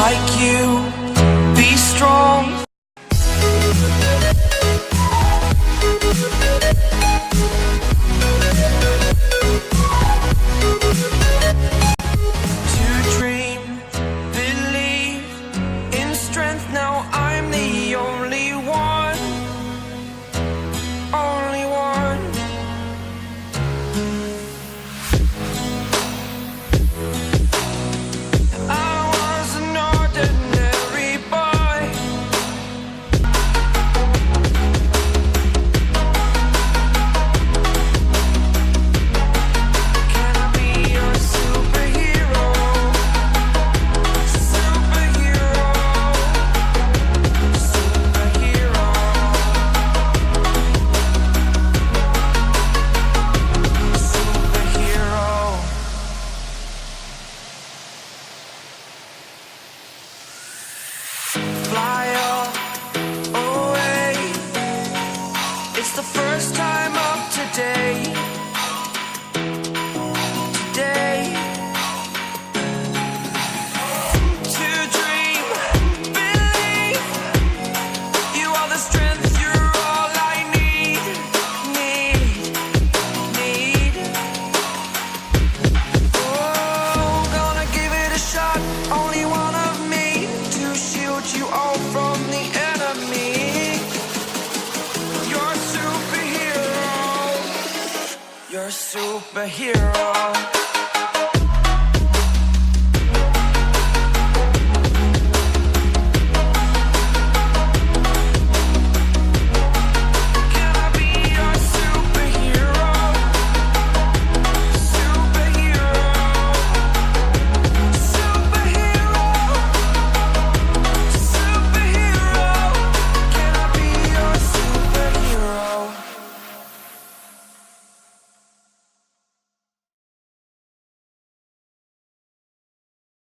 like you, be strong. To dream, believe in strength. Now I'm the only one, only one. I was an ordinary boy. Can I be your superhero? Superhero. Superhero. Superhero. Fly away. It's the first time of today. Today. To dream, believe. You are the strength, you're all I need. Need. Oh, gonna give it a shot. Only one of me to shield you all from the enemy. You're a superhero. You're a superhero.